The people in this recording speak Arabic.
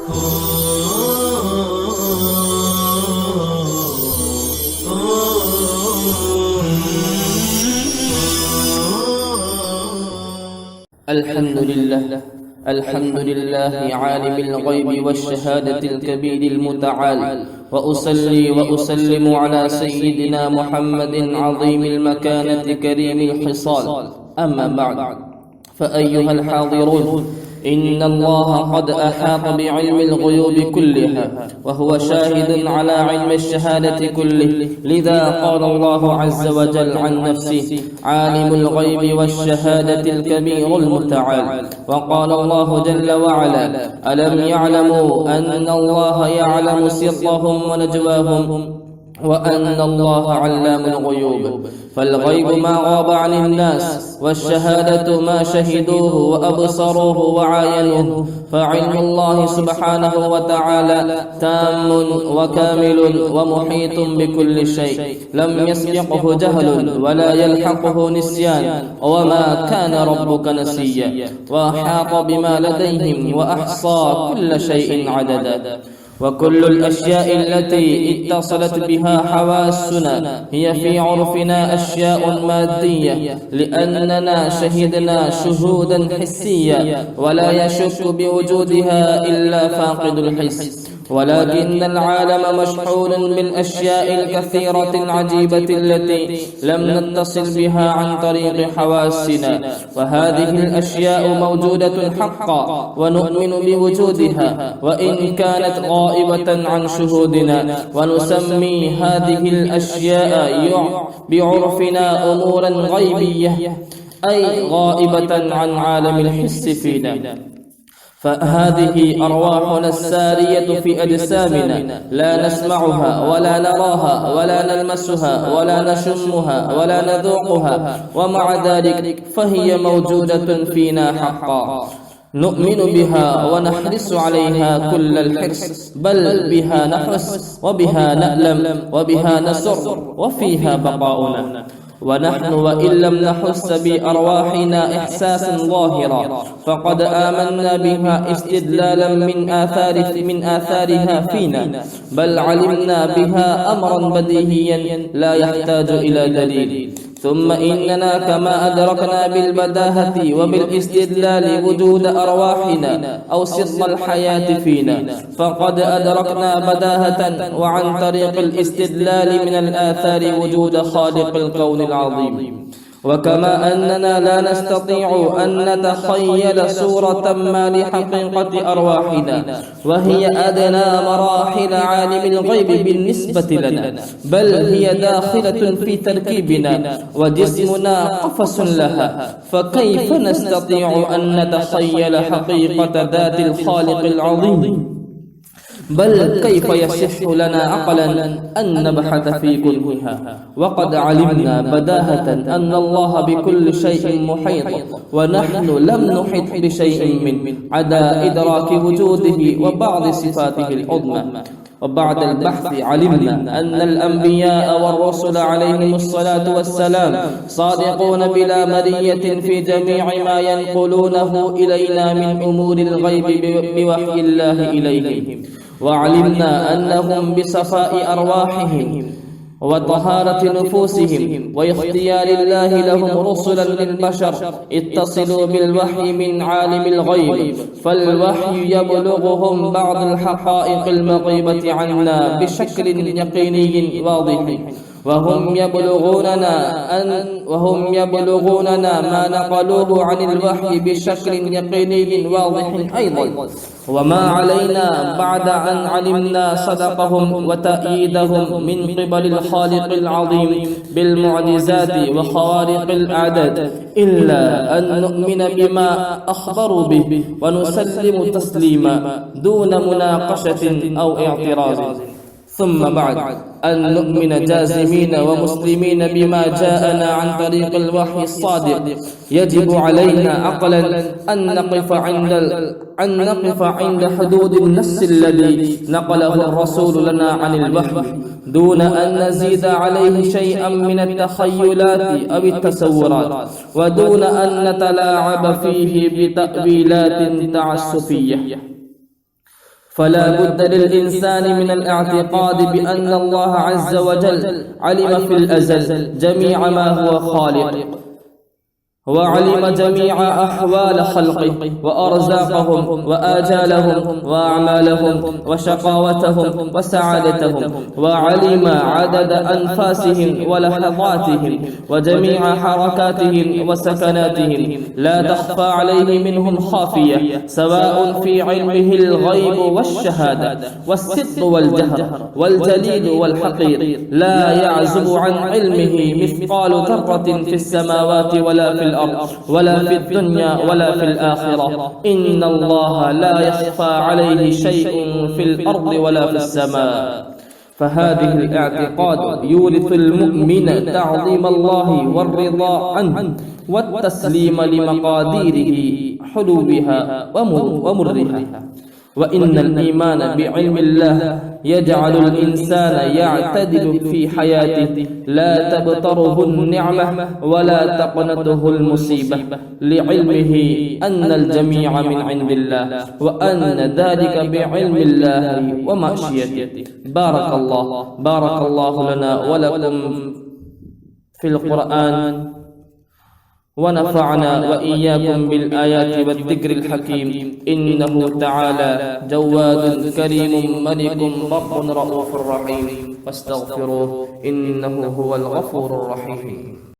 الحمد لله عالم الغيب والشهادة الكبير المتعال، وأصلي وأسلم على سيدنا محمد عظيم المكانة كريم الخصال. أما بعد، فأيها الحاضرون، إن الله قد أحاط بعلم الغيوب كلها، وهو شاهد على علم الشهادة كله. لذا قال الله عز وجل عن نفسه: عالم الغيب والشهادة الكبير المتعال. وقال الله جل وعلا: ألم يعلموا أن الله يعلم سرهم ونجواهم وأن الله علام الغيوب. فالغيب ما غاب عن الناس، والشهادة ما شهدوه وأبصروه وعاينوه. فعلم الله سبحانه وتعالى تام وكامل ومحيط بكل شيء، لم يسبقه جهل ولا يلحقه نسيان، وما كان ربك نسيا. وأحاط بما لديهم وأحصى كل شيء عددا. وكل الأشياء التي اتصلت بها حواسنا هي في عرفنا أشياء مادية، لأننا شهدنا شهودا حسية، ولا يشك بوجودها إلا فاقد الحس. ولكن العالم مشحون بالأشياء الكثيرة العجيبة التي لم نتصل بها عن طريق حواسنا، وهذه الأشياء موجودة حقا، ونؤمن بوجودها وإن كانت غائبة عن شهودنا. ونسمي هذه الأشياء بعرفنا أمورا غيبية، أي غائبة عن عالم الحس فينا. فهذه أرواحنا السارية في أجسامنا، لا نسمعها ولا نراها ولا نلمسها ولا نشمها ولا نذوقها، ومع ذلك فهي موجودة فينا حقا. نؤمن بها ونحرص عليها كل الحرص، بل بها نحرص وبها نألم وبها نسر، وفيها بقاؤنا. ونحن وإن لم نحس بأرواحنا إحساسا ظاهرا، فقد آمنا بها استدلالا من آثارها فينا، بل علمنا بها أمرا بديهيا لا يحتاج إلى دليل. ثم إننا كما أدركنا بالبداهة وبالاستدلال وجود أرواحنا أو سر الحياة فينا، فقد أدركنا بداهة وعن طريق الاستدلال من الآثار وجود خالق الكون العظيم. وكما أننا لا نستطيع أن نتخيل صورة ما لحقيقة أرواحنا، وهي أدنى مراحل عالم الغيب بالنسبة لنا، بل هي داخلة في تركيبنا، وجسمنا قفص لها، فكيف نستطيع أن نتخيل حقيقة ذات الخالق العظيم؟ بل كيف يصح لنا عقلا أن نبحث في كنهها، وقد علمنا بداهة أن الله بكل شيء محيط، ونحن لم نحط بشيء منه عدا إدراك وجوده وبعض صفاته العظمى. وبعد البحث علمنا أن الأنبياء والرسل عليهم الصلاة والسلام صادقون بلا مرية في جميع ما ينقلونه إلينا من أمور الغيب بوحي الله إليهم. وعلمنا أنهم بصفاء أرواحهم وطهارة نفوسهم واختيار الله لهم رسلا للبشر اتصلوا بالوحي من عالم الغيب، فالوحي يبلغهم بعض الحقائق المغيبة عنا بشكل يقيني واضح، وهم يبلغوننا ما نقلوه عن الوحي بشكل يقيني واضح أيضا. وما علينا بعد أن علمنا صدقهم وتأييدهم من قبل الخالق العظيم بالمعجزات وخوارق الأعداد، إلا أن نؤمن بما أخبروا به ونسلم تسليما دون مناقشة أو اعتراض. ثم بعد أن نؤمن جازمين ومسلمين بما جاءنا عن طريق الوحي الصادق، يجب علينا عقلا أن نقف عند حدود النص الذي نقله الرسول لنا عن الوحي، دون أن نزيد عليه شيئا من التخيلات أو التصورات، ودون أن نتلاعب فيه بتأويلات تعسفية. فلا بد للإنسان من الاعتقاد بأن الله عز وجل علم في الأزل جميع ما هو خالق، وعلم جميع أحوال خلقه وأرزاقهم وآجالهم وأعمالهم وشقاوتهم وسعادتهم، وعلم عدد أنفاسهم ولحظاتهم وجميع حركاتهم وسكناتهم، لا تخفى عليه منهم خافية، سواء في علمه الغيب والشهادة والسر والجهر والجليل والحقير، لا يعزب عن علمه مثقال ذرة في السماوات ولا في ولا في الدنيا ولا في الآخرة. إن الله لا يخفى عليه شيء في الأرض ولا في السماء. فهذه الاعتقاد يورث المؤمن تعظيم الله والرضا عنه والتسليم لمقاديره حلوها ومرها. وإن الإيمان بعلم الله يجعل الإنسان يعتدل في حياته، لا تبتره النعمة ولا تقنطه المصيبة، لعلمه أن الجميع من عند الله، وأن ذلك بعلم الله ومشيئته. بارك الله لنا ولكم في القرآن، ونفعنا وإياكم بالآيات والذكر الحكيم. إنه تعالى جواد كريم ملك رب رؤوف رحيم، فاستغفروه إنه هو الغفور الرحيم.